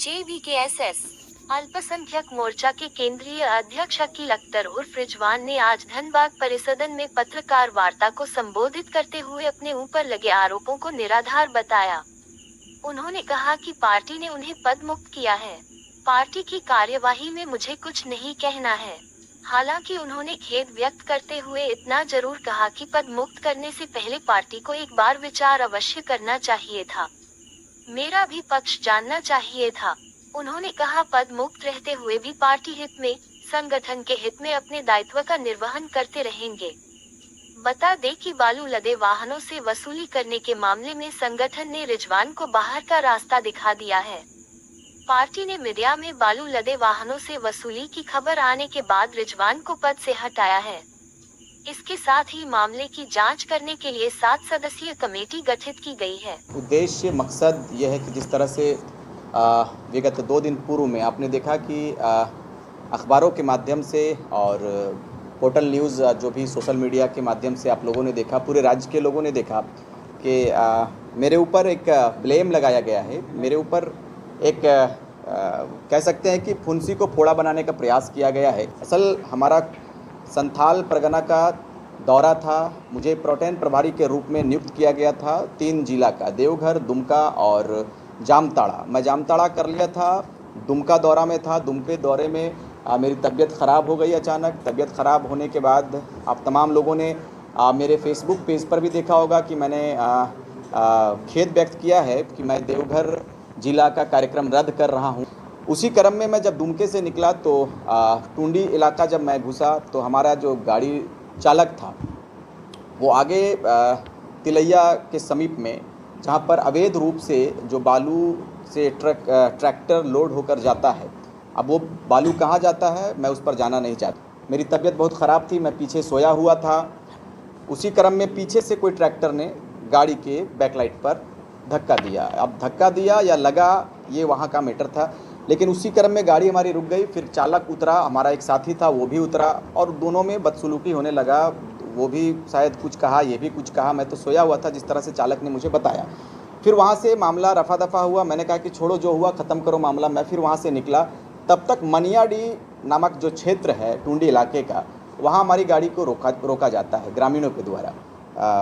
JVKSS अल्पसंख्यक मोर्चा के केंद्रीय अध्यक्ष अकील अख्तर उर्फ रिजवान ने आज धनबाद परिसदन में पत्रकार वार्ता को संबोधित करते हुए अपने ऊपर लगे आरोपों को निराधार बताया। उन्होंने कहा कि पार्टी ने उन्हें पद मुक्त किया है। पार्टी की कार्यवाही में मुझे कुछ नहीं कहना है। हालांकि उन्होंने खेद व्यक्त करते हुए इतना जरूर कहा कि पद मुक्त करने से पहले पार्टी को एक बार विचार अवश्य करना चाहिए था। मेरा भी पक्ष जानना चाहिए था। उन्होंने कहा पद मुक्त रहते हुए भी पार्टी हित में, संगठन के हित में अपने दायित्व का निर्वहन करते रहेंगे। बता दें कि बालू लदे वाहनों से वसूली करने के मामले में संगठन ने रिजवान को बाहर का रास्ता दिखा दिया है। पार्टी ने मीडिया में बालू लदे वाहनों से वसूली की खबर आने के बाद रिजवान को पद से हटाया है। इसके साथ ही मामले की जांच करने के लिए 7 सदस्यीय कमेटी गठित की गई है। उद्देश्य मकसद यह है कि जिस तरह से विगत 2 दिन पूर्व में आपने देखा कि अखबारों के माध्यम से और पोर्टल न्यूज़ जो भी सोशल मीडिया के माध्यम से आप लोगों ने देखा, पूरे राज्य के लोगों ने देखा कि मेरे ऊपर एक ब्लेम लगाया गया है। मेरे ऊपर एक कह सकते हैं कि फुंसी को फोड़ा बनाने का प्रयास किया गया है। असल हमारा संथाल परगना का दौरा था। मुझे प्रोटेन प्रभारी के रूप में नियुक्त किया गया था 3 जिला का, देवघर, दुमका और जामताड़ा। मैं जामताड़ा कर लिया था, दुमका दौरा में था। दुमके दौरे में मेरी तबीयत ख़राब हो गई अचानक। तबीयत ख़राब होने के बाद आप तमाम लोगों ने मेरे फेसबुक पेज पर भी देखा होगा कि मैंने खेद व्यक्त किया है कि मैं देवघर जिला का कार्यक्रम रद्द कर रहा हूँ। उसी क्रम में मैं जब दुमके से निकला तो टुंडी इलाका जब मैं घुसा तो हमारा जो गाड़ी चालक था वो आगे तिलैया के समीप में, जहाँ पर अवैध रूप से जो बालू से ट्रैक्टर लोड होकर जाता है, अब वो बालू कहाँ जाता है मैं उस पर जाना नहीं चाहता। मेरी तबीयत बहुत ख़राब थी, मैं पीछे सोया हुआ था। उसी क्रम में पीछे से कोई ट्रैक्टर ने गाड़ी के बैकलाइट पर धक्का दिया। अब धक्का दिया या लगा ये वहाँ का मैटर था, लेकिन उसी क्रम में गाड़ी हमारी रुक गई। फिर चालक उतरा, हमारा एक साथी था वो भी उतरा और दोनों में बदसलूकी होने लगा। वो भी शायद कुछ कहा, ये भी कुछ कहा। मैं तो सोया हुआ था जिस तरह से चालक ने मुझे बताया। फिर वहाँ से मामला रफा दफा हुआ। मैंने कहा कि छोड़ो, जो हुआ ख़त्म करो मामला। मैं फिर वहाँ से निकला। तब तक मनियाडी नामक जो क्षेत्र है टुंडी इलाके का, वहाँ हमारी गाड़ी को रोका जाता है ग्रामीणों के द्वारा।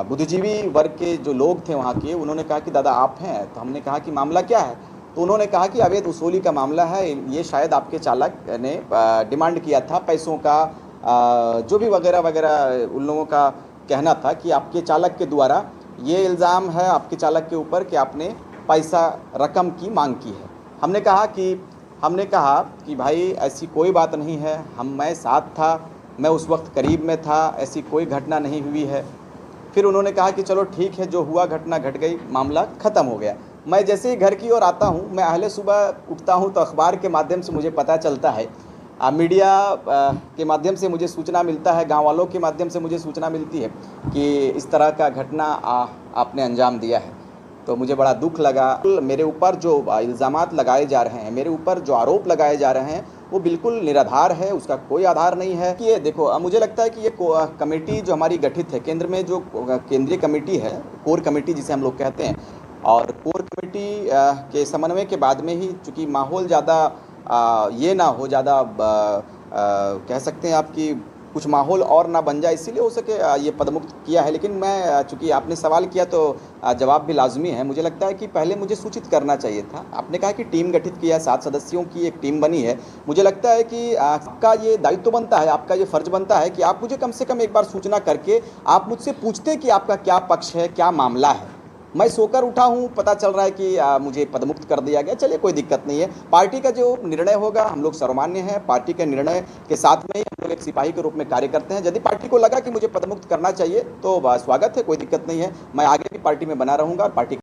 बुद्धिजीवी वर्ग के जो लोग थे वहाँ के, उन्होंने कहा कि दादा आप हैं। तो हमने कहा कि मामला क्या है? तो उन्होंने कहा कि अवैध वसूली का मामला है। ये शायद आपके चालक ने डिमांड किया था पैसों का, जो भी वगैरह वगैरह उन लोगों का कहना था कि आपके चालक के द्वारा ये इल्ज़ाम है आपके चालक के ऊपर कि आपने पैसा रकम की मांग की है। हमने कहा कि भाई ऐसी कोई बात नहीं है, मैं साथ था, मैं उस वक्त करीब में था, ऐसी कोई घटना नहीं हुई है। फिर उन्होंने कहा कि चलो ठीक है, जो हुआ घटना घट गई, मामला ख़त्म हो गया। मैं जैसे ही घर की ओर आता हूँ, मैं अहले सुबह उठता हूँ तो अखबार के माध्यम से मुझे पता चलता है, मीडिया के माध्यम से मुझे सूचना मिलता है, गांव वालों के माध्यम से मुझे सूचना मिलती है कि इस तरह का घटना आपने अंजाम दिया है। तो मुझे बड़ा दुख लगा। मेरे ऊपर जो इल्ज़ामात लगाए जा रहे हैं, मेरे ऊपर जो आरोप लगाए जा रहे हैं, वो बिल्कुल निराधार है, उसका कोई आधार नहीं है। कि ये देखो, मुझे लगता है कि ये कमेटी जो हमारी गठित है केंद्र में, जो केंद्रीय कमेटी है, कोर कमेटी जिसे हम लोग कहते हैं, और कोर कमेटी के समन्वय के बाद में ही, चूँकि माहौल ज़्यादा ये ना हो, ज़्यादा कह सकते हैं आपकी कुछ माहौल और ना बन जाए, इसीलिए हो सके ये पदमुक्त किया है। लेकिन मैं, चूँकि आपने सवाल किया तो जवाब भी लाजमी है। मुझे लगता है कि पहले मुझे सूचित करना चाहिए था। आपने कहा कि टीम गठित किया है, 7 सदस्यों की एक टीम बनी है। मुझे लगता है कि आपका ये दायित्व बनता है, आपका ये फ़र्ज़ बनता है कि आप मुझे कम से कम एक बार सूचना करके आप मुझसे पूछते कि आपका क्या पक्ष है, क्या मामला है। मैं सोकर उठा हूँ, पता चल रहा है कि मुझे पदमुक्त कर दिया गया। चलिए, कोई दिक्कत नहीं है। पार्टी का जो निर्णय होगा, हम लोग सर्वमान्य हैं। पार्टी के निर्णय के साथ में ही हम लोग एक सिपाही के रूप में कार्य करते हैं। यदि पार्टी को लगा कि मुझे पदमुक्त करना चाहिए तो स्वागत है, कोई दिक्कत नहीं है। मैं आगे भी पार्टी में बना रहूँगा और पार्टी